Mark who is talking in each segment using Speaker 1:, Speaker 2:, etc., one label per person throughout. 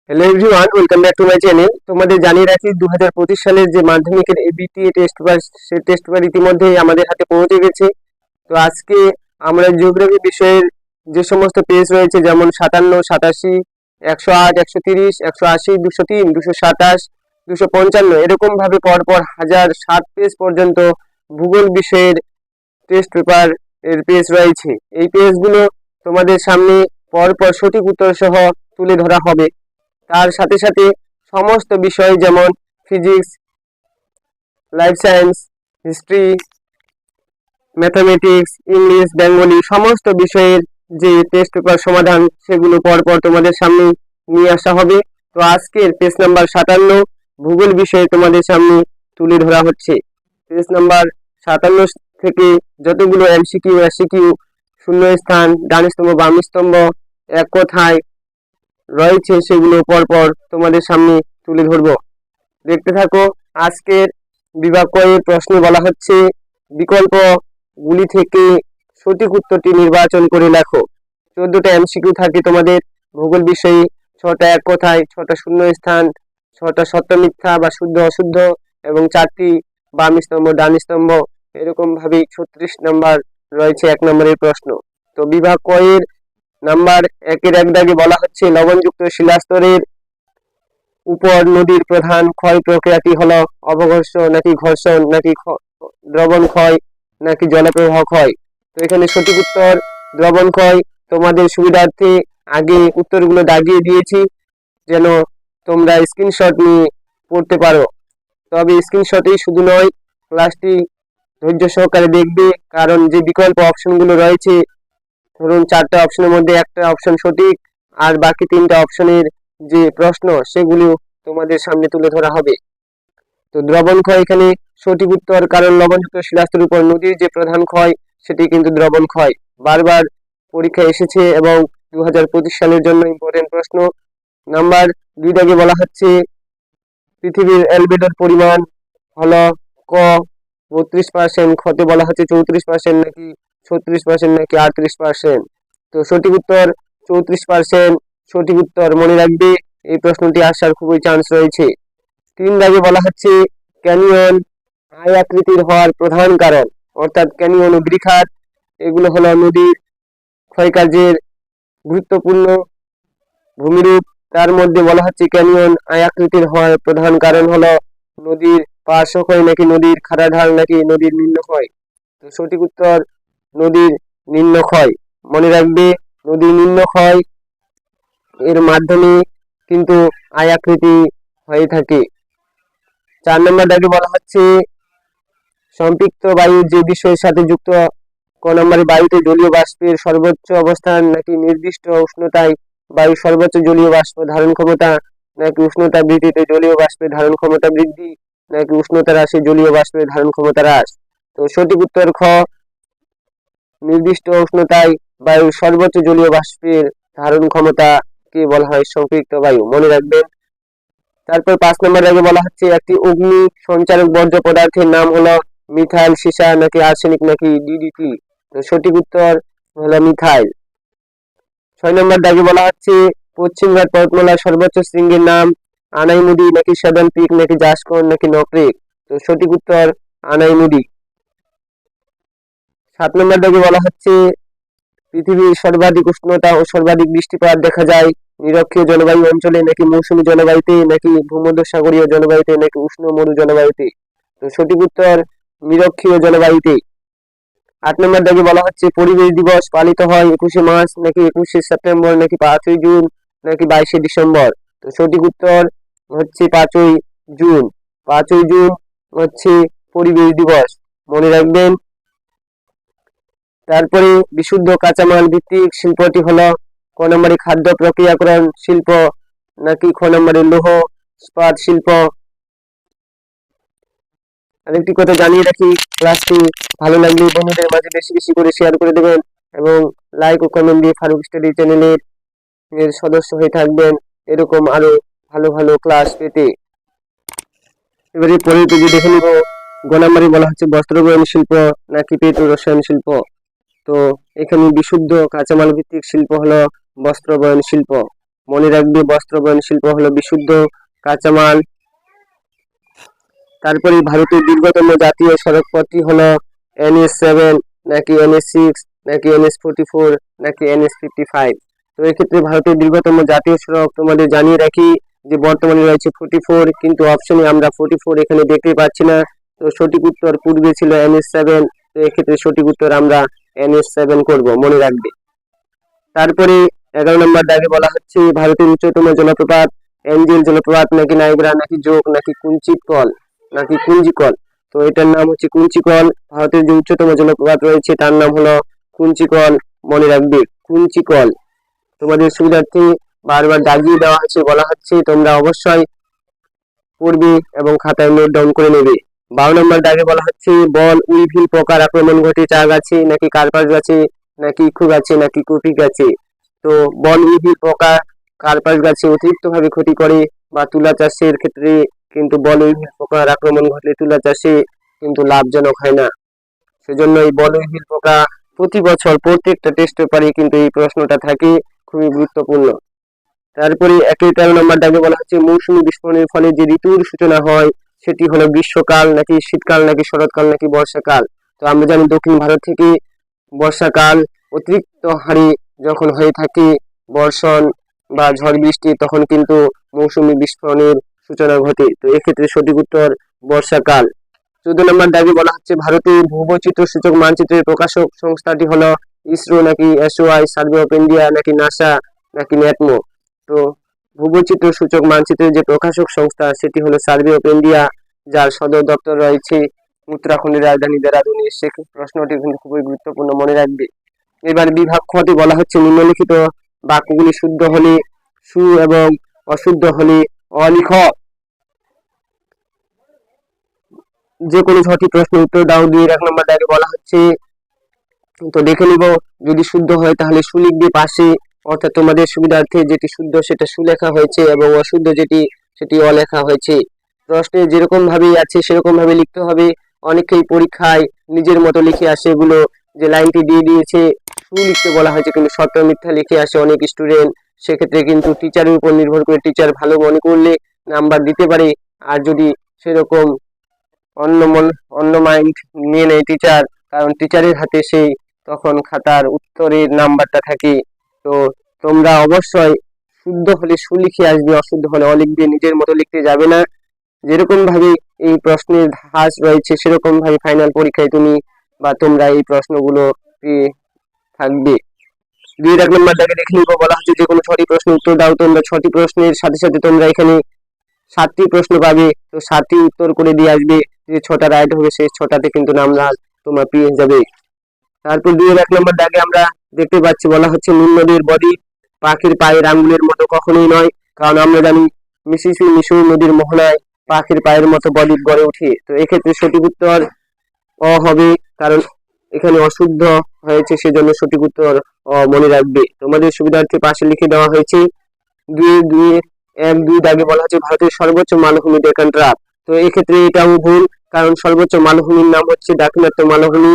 Speaker 1: Hello everyone, welcome back to my channel. তোমাদের জানিয়ে রাখি 2025 সালের যে মাধ্যমিকের এবিটিএ টেস্ট পেপার, সেই টেস্ট পেপার ইতিমধ্যেই আমাদের হাতে পৌঁছে গেছে। তো আজকে আমরা জিওগ্রাফি বিষয়ের যে সমস্ত পেজ রয়েছে, যেমন 57, 87, 108, 130, 180, 203, 227, 255, এরকম ভাবে পরপর 1060 পেজ পর্যন্ত ভূগোল বিষয়ের টেস্ট পেপার এর পেজ রয়েছে। এই পেজগুলো তোমাদের সামনে পরপর সঠিক উত্তর সহ তুলে ধরা হবে। তার সাথে সাথে সমস্ত বিষয় যেমন physics, life science, history, mathematics, English, Bengali সমস্ত বিষয়ের যে টেস্ট পেপার সমাধান, সেগুলো পরপর তোমাদের সামনে নিয়ে আসা হবে। তো আজকের পেজ নাম্বার 57 ভূগোল বিষয়ে তোমাদের সামনে তুলে ধরা হচ্ছে। পেজ নাম্বার 57 থেকে যতগুলো এমসিকিউ, এসিকিউ, শূন্য স্থান, ডান স্তম্ভ, বাম স্তম্ভ, এক কথায় রয়েছে, সেগুলো পরপর তোমাদের সামনে তুলে ধরবো। দেখতে থাকো। আজকের বিভাগ কয়ের প্রশ্ন বলা হচ্ছে, বিকল্প গুলি থেকে সঠিক উত্তরটি নির্বাচন করে লেখো। 14টা এমসিকিউ থাকে তোমাদের ভূগোল বিষয়ে, 6টা এক কথায়, 6টা শূন্য স্থান, 6টা সত্য মিথ্যা বা শুদ্ধ অশুদ্ধ, এবং 4টি বাম স্তম্ভ, ডান স্তম্ভ। এরকম ভাবে 36 নাম্বার রয়েছে 1 নম্বরের প্রশ্ন। তো বিভাগ কয়ের নাম্বার 1-এর 1 দাগে বলা হচ্ছে, লবণযুক্ত শিলাস্তরের উপর নদীর প্রধান ক্ষয় প্রক্রিয়াটি হলো অবঘর্ষ নাকি ঘর্ষণ নাকি দ্রবণ ক্ষয় নাকি জলপ্রবাহ ক্ষয়। তো এখানে সঠিক উত্তর দ্রবণ ক্ষয়। তোমাদের সুবিধার্থে আগে উত্তরগুলো দাগিয়ে দিয়েছি, যেন তোমরা স্ক্রিনশট নিয়ে পড়তে পারো। তবে স্ক্রিনশটেই শুধু নয়, ক্লাসটি ধৈর্য সহকারে দেখবে, কারণ যে বিকল্প অপশনগুলো রয়েছে, ধরুন 4টা অপশনের মধ্যে একটা অপশন সঠিক, আর বাকি 3টা অপশনের যে প্রশ্ন, সেগুলো তোমাদের সামনে তুলে ধরা হবে। তো দ্রবণ ক্ষয় এখানে সঠিক উত্তর, কারণ লবণযুক্ত শিলাস্তরের উপর নদীর যে প্রধান ক্ষয়, সেটি কিন্তু দ্রবণ ক্ষয়। বারবার পরীক্ষায় এসেছে এবং 2025 সালের জন্য ইম্পর্টেন্ট প্রশ্ন। নাম্বার 2 দাগে বলা হচ্ছে, পৃথিবীর অ্যালবেডোর পরিমাণ হলো ক 32%, খতে বলা হচ্ছে 34% নাকি 36% নাকি 38%। তো সঠিক উত্তর 34% সঠিক উত্তর, মনে রাখবে। এই প্রশ্নটি আসার খুবই চান্স রয়েছে। 3 দাগে বলা হচ্ছে, ক্যানিয়ন আয় আকৃতির হওয়ার প্রধান কারণ, অর্থাৎ ক্যানিয়ন ও গিরিখাত, এগুলো হলো নদীর ক্ষয়কার্যের গুরুত্বপূর্ণ ভূমিরূপ। তার মধ্যে বলা হচ্ছে, ক্যানিয়ন আয় আকৃতির হওয়ার প্রধান কারণ হলো নদীর পার্শ্বক্ষয় নাকি নদীর খাড়া ঢাল নাকি নদীর নিম্নক্ষয়। তো সঠিক উত্তর নদীর নিম্নক্ষয়, মনে রাখবে। নদীর নিম্নক্ষয় এর মাধ্যমে কিন্তু আয় আকৃতি হয়ে থাকে। 4 নম্বর দাগে বলা হচ্ছে, সম্পৃক্ত বায়ুর যে বিষয়ের সাথে যুক্ত, ক নম্বরে বায়ুতে জলীয় বাষ্পের সর্বোচ্চ অবস্থান নাকি নির্দিষ্ট উষ্ণতায় বায়ুর সর্বোচ্চ জলীয় বাষ্প ধারণ ক্ষমতা, নাকি উষ্ণতা বৃদ্ধিতে জলীয় বাষ্পের ধারণ ক্ষমতা বৃদ্ধি, নাকি উষ্ণতা হ্রাসে জলীয় বাষ্পের ধারণ ক্ষমতা হ্রাস। তো সঠিক উত্তর খ, নির্দিষ্ট উষ্ণতায় বায়ুর সর্বোচ্চ জলীয় বাষ্পের ধারণ ক্ষমতাকে বলা হয় সম্পৃক্ত বায়ু, মনে রাখবেন। তারপর 5 নম্বর আগে বলা হচ্ছে, একটি অগ্নি সঞ্চারক বর্জ্য পদার্থের নাম হলো মিথাইল, সীসা নাকি আর্সেনিক নাকি ডিডিটি। তো সঠিক উত্তর হলো মিথাইল। 6 নম্বর দাগে বলা হচ্ছে, পশ্চিমঘাট পর্বতমালার সর্বোচ্চ শৃঙ্গের নাম আনাইমুদি নাকি সেভেন পিক নাকি জাসকন নাকি নকরেক। তো সঠিক উত্তর আনাইমুদি। 7 নম্বর দাগে বলা হচ্ছে, পৃথিবীর সর্বাধিক উষ্ণতা ও সর্বাধিক বৃষ্টিপাত দেখা যায় নিরক্ষীয় জলবায়ু অঞ্চলে নাকি মৌসুমী জলবায়ুতে নাকি ভূমধ্যসাগরীয় জলবায়ুতে নাকি উষ্ণ মরু জলবায়ুতে। তো সঠিক উত্তর নিরক্ষীয় জলবায়ুতে। 8 নম্বর দাগে বলা হচ্ছে, পরিবেশ দিবস পালিত হয় 21শে মার্চ নাকি 21শে সেপ্টেম্বর নাকি 5ই জুন নাকি 22শে ডিসেম্বর। তো সঠিক উত্তর হচ্ছে 5ই জুন। 5ই জুন হচ্ছে পরিবেশ দিবস, মনে রাখবেন। তারপরে বিশুদ্ধ কাঁচামাল ভিত্তিক শিল্পটি হলো ক নম্বরে খাদ্য প্রক্রিয়াকরণ শিল্প নাকি খ নম্বরে লৌহ ইস্পাত শিল্প। আরেকটি কথা জানিয়ে রাখি, ক্লাসটি ভালো লাগলে বন্ধুদের মাঝে বেশি বেশি করে শেয়ার করে দেবেন এবং লাইক ও কমেন্ট দিয়ে ফারুক স্টাডি চ্যানেলের সদস্য হয়ে থাকবেন, এরকম আরো ভালো ভালো ক্লাস পেতে। এবারে পরের পেজে দেখে নিব, গ নম্বরে বলা হচ্ছে, বস্ত্রবয়ন শিল্প নাকি পেট্রো রসায়ন শিল্প। তো এখানে বিশুদ্ধ কাঁচামাল ভিত্তিক শিল্প হলো বস্ত্রবয়ন শিল্প, মনে রাখবে বস্ত্র বয়ন শিল্প হলো বিশুদ্ধ কাঁচামাল। তারপরে ভারতের দীর্ঘতম জাতীয় সড়ক পথটি হলো NH7 নাকি NH6 নাকি NH44 নাকি NH55। তো এক্ষেত্রে ভারতের দীর্ঘতম জাতীয় সড়ক তোমাদের জানিয়ে রাখি যে বর্তমানে রয়েছে 44, কিন্তু অপশনে আমরা 44 এখানে দেখতে পাচ্ছি না। তো সঠিক উত্তর পূর্বে ছিল NH7। তো এক্ষেত্রে সঠিক উত্তর আমরা NH7 করব, মনে রাখবে। তারপরে 11 নম্বর দাগে বলা হচ্ছে ভারতের উচ্চতম জলপ্রপাত এঞ্জেল জলপ্রপাত নাকি নাইগ্রা নাকি জোগ নাকি কুঞ্চিকল নাকি কুঞ্জিকল। তো এটার নাম হচ্ছে কুঞ্চিকল। ভারতের যে উচ্চতম জলপ্রপাত রয়েছে তার নাম হলো কুঞ্চিকল, মনে রাখবে কুঞ্চিকল। তোমাদের সুবিধার্থে বারবার দাগিয়ে দেওয়া হচ্ছে, বলা হচ্ছে তোমরা অবশ্যই পড়বে এবং খাতায় নোট ডাউন করে নেবে। 12 নম্বর দাগে বলা হচ্ছে বল উইভিল পোকার আক্রমণ ঘটে চা গাছে নাকি কার্পাস গাছে নাকি ইক্ষু গাছে নাকি কফি গাছে। তো বল উইভিল পোকা কার্পাস গাছে অতিরিক্ত ভাবে ক্ষতি করে বা তুলা চাষের ক্ষেত্রে কিন্তু বল উইভিল পোকার আক্রমণ ঘটলে তুলা চাষে কিন্তু লাভজনক হয় না। সেজন্য এই বল উইভিল পোকা প্রতি বছর প্রত্যেকটা টেস্ট পেপারে কিন্তু এই প্রশ্নটা থাকে, খুবই গুরুত্বপূর্ণ। তারপরে 13 নম্বর দাগে বলা হচ্ছে মৌসুমী বিস্ফোরণের ফলে যে ঋতুর সূচনা হয় সেটি হলো গ্রীষ্মকাল নাকি শীতকাল নাকি শরৎকাল নাকি বর্ষাকাল। তো আমরা জানি দক্ষিণ ভারত থেকে বর্ষাকাল অতিরিক্ত হারে যখন হয়ে থাকে বর্ষণ বা ঝড় বৃষ্টি, তখন কিন্তু মৌসুমী বিস্ফোরণের সূচনা ঘটে। তো এক্ষেত্রে সঠিক উত্তর বর্ষাকাল। 14 নম্বর দাবি বলা হচ্ছে ভারতের ভূবৈচিত্র্য সূচক মানচিত্রের প্রকাশক সংস্থাটি হলো ইসরো নাকি SOI, সার্ভে অফ ইন্ডিয়া নাকি নাসা নাকি ন্যাটমো। তো ভূবৈচিত্র্য সূচক মানচিত্রের যে প্রকাশক সংস্থা সেটি হলো সার্ভে অফ ইন্ডিয়া, যার সদর দপ্তর রয়েছে উত্তরাখণ্ডের রাজধানী দেরাদুনে। সে প্রশ্নটি কিন্তু খুবই গুরুত্বপূর্ণ, মনে রাখবে। এবার বিভাগ খতে বলা হচ্ছে নিম্নলিখিত বাক্যগুলি শুদ্ধ হলে সু এবং অশুদ্ধ হলে অলিখ। যে কোনো 6টি প্রশ্নের উত্তর দাও। 2 নম্বর দাগে বলা হচ্ছে, তো দেখে নিব, যদি শুদ্ধ হয় তাহলে সু লিখবে পাশে, অর্থাৎ তোমাদের সুবিধার্থে যেটি শুদ্ধ সেটা সু লেখা হয়েছে এবং অশুদ্ধ যেটি সেটি অলেখা হয়েছে। প্রশ্নে যেরকম ভাবেই আছে সেরকম ভাবে লিখতে হবে। অনেকেই পরীক্ষায় নিজের মতো লিখে আসে, এগুলো যে লাইনটি দিয়ে দিয়েছে সু লিখতে বলা হয়েছে কিন্তু সত্য মিথ্যা লিখে আসে অনেক স্টুডেন্ট। সেক্ষেত্রে কিন্তু টিচারের উপর নির্ভর করে, টিচার ভালো মনে করলে নাম্বার দিতে পারে, আর যদি সেরকম অন্য মাইন্ড নিয়ে নেয় টিচার, কারণ টিচারের হাতে সেই তখন খাতার উত্তরের নাম্বারটা থাকে। তো তোমরা অবশ্যই শুদ্ধ হলে সু লিখে আসবে, অশুদ্ধ হলে অলিখবে, নিজের মতো লিখতে যাবে না। যেরকম ভাবে এই প্রশ্নের ধাঁচ রয়েছে সেরকম ভাবে ফাইনাল পরীক্ষায় তুমি বা তোমরা এই প্রশ্নগুলো পেয়ে থাকবে। 2 নম্বর দাগে দেখে নিব, বলা হচ্ছে যে কোনো 6টি প্রশ্নের উত্তর দাও। তোমরা 6টি প্রশ্নের সাথে সাথে তোমরা এখানে 7টি প্রশ্ন পাবে, তো 7টি উত্তর করে দিয়ে আসবে। যে 6টা রাইট হবে সেই 6টাতে কিন্তু নাম্বার তোমার পেয়ে যাবে। তারপর 1 নম্বর দাগে আমরা দেখতে পাচ্ছি বলা হচ্ছে নিম্নদের বডি পাখির পায়ের আঙ্গুলের মতো কখনোই নয়, কারণ আমরা জানি মিসিসিপি নদীর মোহনায় পাখির পায়ের মতো বডি গড়ে ওঠে। তো এক্ষেত্রে সঠিক উত্তর অ হবে, কারণ এখানে অশুদ্ধ হয়েছে, সেজন্য সঠিক উত্তর অ, মনে রাখবে। তোমাদের সুবিধার্থে পাশে লিখে দেওয়া হয়েছে। 2 দাগে বলা হচ্ছে ভারতের সর্বোচ্চ মালভূমি ডেকান ট্রাপ। তো এক্ষেত্রে এটাও ভুল, কারণ সর্বোচ্চ মালভূমির নাম হচ্ছে দাক্ষিণাত্য মালভূমি।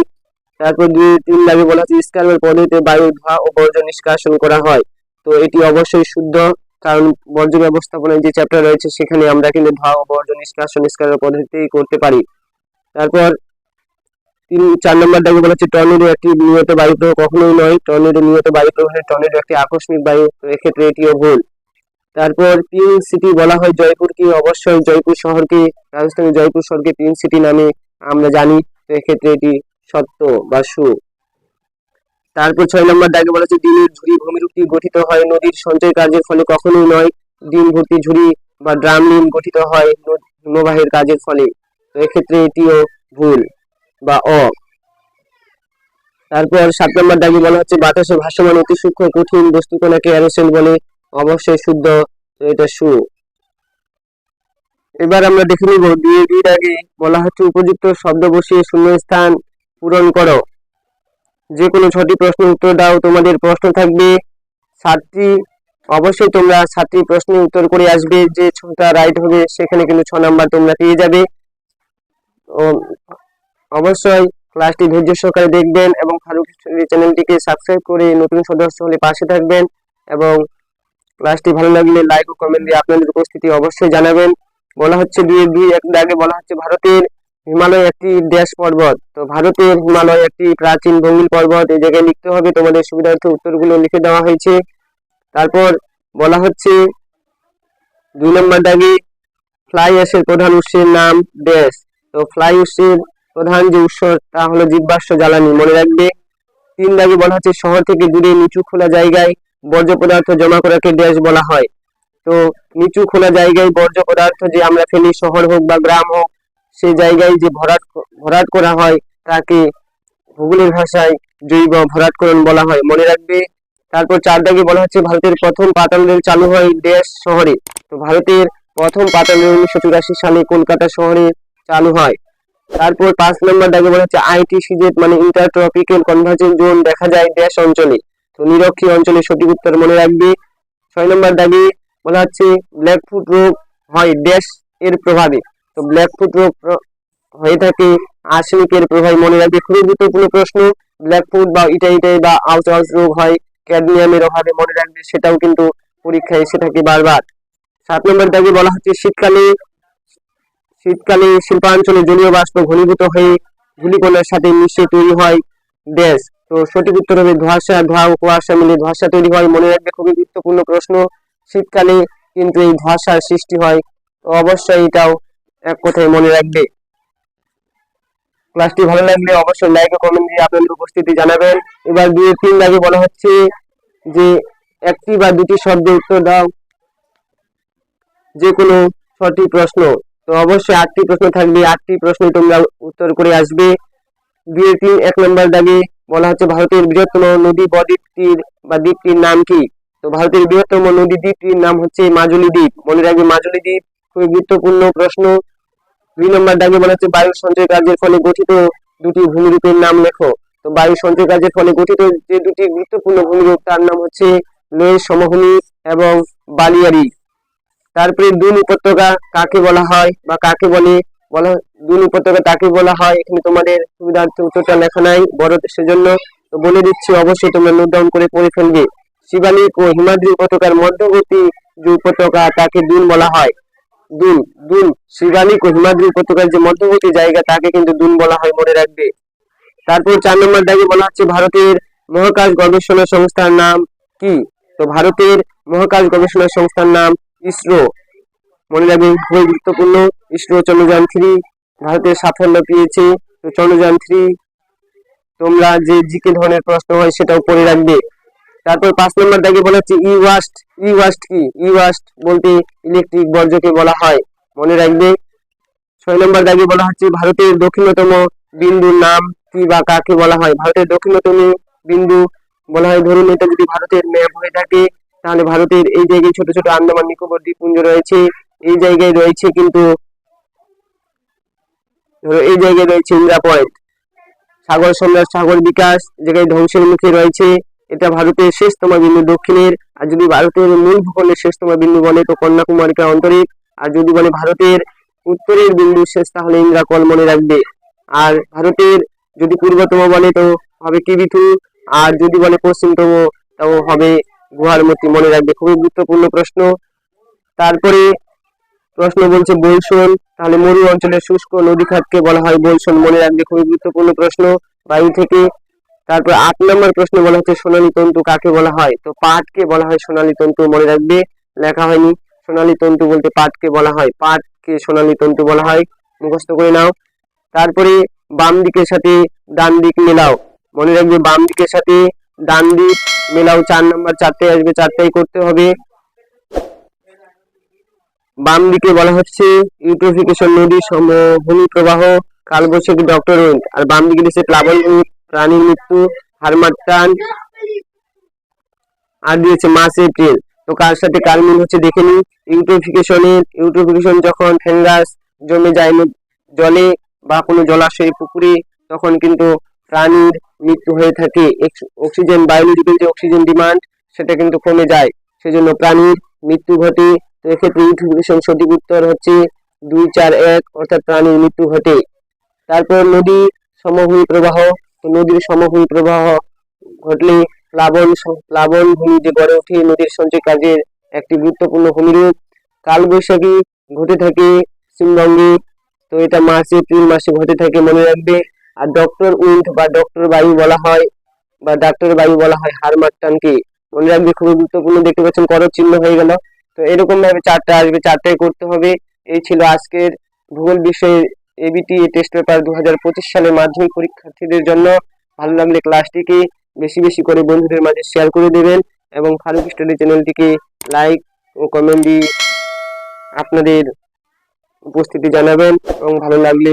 Speaker 1: তারপর 3 দাগে বলা হচ্ছে স্কারবার পদ্ধতিতে বায়ু ধোঁয়া ও বর্জ্য নিষ্কাশন করা হয়। তো এটি অবশ্যই শুদ্ধ, কারণ বর্জ্য ব্যবস্থাপনার যে চ্যাপ্টার রয়েছে সেখানে আমরা কিন্তু ধোঁয়া ও বর্জ্য নিষ্কাশন স্কারবার পদ্ধতিতেই করতে পারি। তারপর 4 নম্বর দাগে বলা হচ্ছে টর্নেডো একটি নিয়ত বায়ুপ্রবাহ কখনোই নয়, টর্নেডো নিয়ত বায়ুপ্রবাহ, টর্নেডো একটি আকস্মিক বায়ু। তো এক্ষেত্রে এটিও ভুল। তারপর পিঙ্ক সিটি বলা হয় জয়পুরকে, অবশ্যই জয়পুর শহরকে, রাজস্থানের জয়পুর শহরকে পিঙ্ক সিটি নামে আমরা জানি। তো এক্ষেত্রে এটি সত্য বা সু। তারপর 6 নম্বর দাগে বলা হচ্ছে ডিমের ঝুড়ি ভূমিরূপটি গঠিত হয় নদীর সঞ্চয় কার্যের ফলে কখনোই নয়, ডিম ভর্তি ঝুড়ি বা ড্রামলিন গঠিত হয় হিমবাহের কাজের ফলে। তো এক্ষেত্রে এটিও ভুল বা অ। তারপর 7 নম্বর দাগে বলা হচ্ছে বাতাসে ভাসমান অতি সূক্ষ্ম কঠিন বস্তুকণাকে অ্যারোসেল বলে, অবশ্যই শুদ্ধ। তো এটা সু। এবার আমরা দেখে নিব 2 দাগে বলা হচ্ছে উপযুক্ত শব্দ বসিয়ে শূন্যস্থান পূরণ করো। যে কোনো 6টি প্রশ্নের উত্তর দাও। তোমাদের প্রশ্ন থাকবে 7টি, অবশ্যই তোমরা 7টি প্রশ্নের উত্তর করে আসবে। যে 6টা রাইট হবে সেখানে কিন্তু 6 নাম্বার তোমরা পেয়ে যাবে। অবশ্যই ক্লাসটি ধৈর্য সহকারে দেখবেন এবং ফারুক চ্যানেলটিকে সাবস্ক্রাইব করে নতুন সদস্য হলে পাশে থাকবেন এবং ক্লাসটি ভালো লাগলে লাইক ও কমেন্ট দিয়ে আপনাদের উপস্থিতি অবশ্যই জানাবেন। বলা হচ্ছে 2-1 দাগে বলা হচ্ছে ভারতের হিমালয় একটি ড্যাশ পর্বত। তো ভারতের হিমালয় একটি প্রাচীন ভঙ্গিল পর্বত। এই জায়গায় লিখতে হবে, তোমাদের সুবিধার্থে উত্তরগুলো লিখে দেওয়া হয়েছে। তারপর বলা হচ্ছে 2 নম্বর দাগে ফ্লাই অ্যাশের প্রধান উৎসের নাম ড্যাশ। তো ফ্লাই অ্যাশের প্রধান যে উৎস তা হলো জীবাশ্ম জ্বালানি, মনে রাখবে। 3 দাগে বলা হচ্ছে শহর থেকে দূরে নিচু খোলা জায়গায় বর্জ্য পদার্থ জমা করাকে ড্যাশ বলা হয়। তো নিচু খোলা জায়গায় বর্জ্য পদার্থ যে আমরা ফেলি, শহর হোক বা গ্রাম হোক, সেই জায়গায় যে ভরাট করা হয় তাকে ভূগোলের ভাষায় জৈব ভরাটকরণ বলা হয়, মনে রাখবে। তারপর 4 দাগে বলা হচ্ছে ভারতের প্রথম পাতাল রেল চালু হয় ড্যাশ শহরে। তো ভারতের প্রথম পাতাল রেল 1984 সালে কলকাতা শহরে চালু হয়। তারপর 5 নম্বর দাগে বলা হচ্ছে ITCZ মানে ইন্টার ট্রপিক্যাল কনভার্জেন্স জোন দেখা যায় ড্যাশ অঞ্চলে। তো নিরক্ষীয় অঞ্চলে সঠিক উত্তর, মনে রাখবে। 6 নম্বর দাগে বলা হচ্ছে ব্ল্যাকফুট রোগ হয় ড্যাশ এর প্রভাবে। তো ব্ল্যাকফুট রোগ হয়ে থাকে আর্সেনিকের প্রভাবে, মনে রাখবে। খুবই গুরুত্বপূর্ণ প্রশ্ন। ব্ল্যাকফুট বা ইটাই বা আউচ রোগ হয় ক্যাডমিয়ামের অভাবে, মনে রাখবে। সেটাও কিন্তু পরীক্ষায় এসে থাকে বারবার। 7 নম্বর দাগে বলা হচ্ছে শীতকালে শিল্পাঞ্চলে জলীয় বাষ্প ঘনীভূত হয়ে ধূলিকণার সাথে মিশে তৈরি হয় ড্যাশ। তো সঠিক উত্তর হবে ধোঁয়া ও কুয়াশা মিলে ধোঁয়াশা তৈরি হয়, মনে রাখবে। খুবই গুরুত্বপূর্ণ প্রশ্ন। শীতকালে কিন্তু এই ধোঁয়াশার সৃষ্টি হয়, তো অবশ্যই এটাও এক কথায় মনে রাখবে। ক্লাসটি ভালো লাগলে অবশ্যই লাইক ও কমেন্ট দিয়ে আপনাদের উপস্থিতি জানাবেন। এবার 2-3 দাগে বলা হচ্ছে যে একটি বা দুটি শব্দে উত্তর দাও যে কোনো 6টি প্রশ্ন। তো অবশ্যই 8টি প্রশ্ন থাকবে, 8টি প্রশ্ন তোমরা উত্তর করে আসবে। 2-3 1 নম্বর দাগে বলা হচ্ছে ভারতের বৃহত্তম নদী বদ্বীপটির বা দ্বীপটির নাম কি। তো ভারতের বৃহত্তম নদী দ্বীপটির নাম হচ্ছে মাজুলী দ্বীপ, মনে রাখবে মাজুলী দ্বীপ। খুবই গুরুত্বপূর্ণ প্রশ্ন। 2 নম্বর দাগে বলা হচ্ছে বায়ু সঞ্চয় কার্যের ফলে গঠিত দুটি ভূমিরূপের নাম লেখো। তো বায়ু সঞ্চয় কার্যের ফলে গঠিত যে দুটি গুরুত্বপূর্ণ ভূমিরূপ তার নাম হচ্ছে লেহ সমভূমি এবং বালিয়ারি। তারপরে দুন উপত্যকা কাকে বলা হয় বা কাকে বলে, দুন উপত্যকা কাকে বলা হয়, এখানে তোমাদের সুবিধার্থে উত্তরটা লেখা নাই বড়, সেজন্য তো বলে দিচ্ছি, অবশ্যই তোমরা নোট ডাউন করে পড়ে ফেলবে। শিবালিক ও হিমাদ্রি উপত্যকার মধ্যবর্তী যে উপত্যকা তাকে দুন বলা হয়। দুন শিবালিক ও হিমাদ্রি উপত্যকার যে মধ্যবর্তী জায়গা তাকে কিন্তু দুন বলা হয়, মনে রাখবে। তারপর 4 নম্বর দাগে বলা হচ্ছে ভারতের মহাকাশ গবেষণা সংস্থার নাম কি। তো ভারতের মহাকাশ গবেষণা সংস্থার নাম ইসরো, মনে রাখবে। খুবই গুরুত্বপূর্ণ। ইসরো চন্দ্রযান 3 ভারতের সাফল্য পেয়েছে। তো চন্দ্রযান 3 তোমরা যে জিকে ধরনের প্রশ্ন হয় সেটাও পড়ে রাখবে। তারপর 5 নম্বর দাগে বলা হচ্ছে ই ওয়াস্ট কি। ই ওয়াস্ট বলতে ইলেকট্রিক বর্জ্যকে বলা হয়, মনে রাখবে। 6 নম্বর দাগে বলা হচ্ছে ভারতের দক্ষিণতম বিন্দুর নাম কি বা কাকে বলা হয়। ভারতের দক্ষিণতম বিন্দু বলা হয়, ধরুন এটা যদি ভারতের ম্যাপ হয়ে থাকে তাহলে ভারতের এই জায়গায় ছোট ছোট আন্দামান নিকোবর দ্বীপপুঞ্জ রয়েছে, এই জায়গায় রয়েছে কিন্তু এই জায়গায় রয়েছে ইন্দিরা পয়েন্ট। সাগর সম্রাট সাগর বিকাশ জায়গায় ধ্বংসের মুখে রয়েছে, এটা ভারতের শেষতম বিন্দু দক্ষিণের। আর যদি ভারতের মূল ভূখণ্ডের শেষতম বিন্দু বলে তো কন্যাকুমারিকা অন্তরীপ। আর যদি বলে ভারতের উত্তরের বিন্দু শেষ তাহলে ইন্দ্রাকল, মনে রাখবে। আর ভারতের যদি পূর্বতম বলে তো হবে কিবিথু, আর যদি বলে পশ্চিমতম তাও হবে গুহারমতি, মনে রাখবে। খুবই গুরুত্বপূর্ণ প্রশ্ন। তারপরে প্রশ্ন বলছে বলসন, তাহলে মরু অঞ্চলের শুষ্ক নদী খাতকে বলা হয় বলসন, মনে রাখবে। খুবই গুরুত্বপূর্ণ প্রশ্ন বায়ু থেকে। তারপর 8 নম্বর প্রশ্ন বলা হচ্ছে সোনালী তন্তু কাকে বলা হয়। তো পাটকে বলা হয় সোনালী তন্তু, মনে রাখবে। লেখা হয়নি, সোনালী তন্তু বলতে পাটকে বলা হয়, পাটকে সোনালী তন্তু বলা হয়, মুখস্থ করে নাও। তারপরে বাম দিকের সাথে ডান দিক মেলাও, মনে রাখবে। বাম দিকের সাথে ডান দিক মেলাও, 4 নম্বর 4টাই আসবে, 4টাই করতে হবে। বাম দিকে বলা হচ্ছে ইউট্রোফিকেশন নদী সমভূমি প্রবাহ, কালবৈশাখী ডক্টর উইন্ড। আর বাম দিকে দিচ্ছে প্লাবন প্রাণীর মৃত্যু, হারমাট্টান। আর দিয়েছে মার্চ এপ্রিল। তো কার সাথে কার মিল হচ্ছে দেখে নি। ইউট্রোফিকেশন যখন ফ্যাঙ্গাস জমে যায় জলে বা কোনো জলাশয়ে পুকুরে তখন কিন্তু প্রাণীর মৃত্যু হয়ে থাকে। অক্সিজেন বায়োলজিক্যাল যে অক্সিজেন ডিমান্ড সেটা কিন্তু কমে যায়, সেজন্য প্রাণীর মৃত্যু ঘটে। তো এক্ষেত্রে ইউট্রোফিকেশন সঠিক উত্তর হচ্ছে 2, 4, 1 অর্থাৎ প্রাণীর মৃত্যু ঘটে। তারপর নদীর সমভূমি প্রবাহ, তো নদীর সমভূমি প্রবাহ ঘটলে প্লাবন ভূমি যে গড়ে ওঠে নদীর সঞ্চয় কাজের একটি গুরুত্বপূর্ণ ভূমিরূপ। কালবৈশাখী ঘটে থাকে পশ্চিমবঙ্গে, তো এটা মার্চ এপ্রিল মাসে ঘটে থাকে, মনে রাখবে। আর ডক্টর উইন্ড বা ডক্টর বায়ু বলা হয়, বা ডাক্তার বায়ু বলা হয় হারমাট্টানকে, মনে রাখবে, খুবই গুরুত্বপূর্ণ। দেখতে পাচ্ছেন করো চিহ্ন হয়ে গেল। তো এরকম ভাবে চারটা আসবে, চারটায় করতে হবে। এই ছিল আজকের ভূগোল বিষয়ের এবিটি টেস্ট পেপার 2025 সালের মাধ্যমিক পরীক্ষার্থীদের জন্য। ভালো লাগলে ক্লাসটিকে বেশি বেশি করে বন্ধুদের মাঝে শেয়ার করে দেবেন এবং ফারুক স্টাডি চ্যানেলটিকে লাইক ও কমেন্ট দিয়ে আপনাদের উপস্থিতি জানাবেন এবং ভালো লাগলে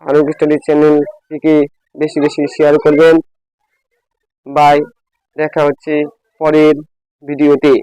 Speaker 1: ফারুক স্টাডি চ্যানেলটিকে বেশি বেশি শেয়ার করবেন। বাই, দেখা হচ্ছে পরের ভিডিওতে।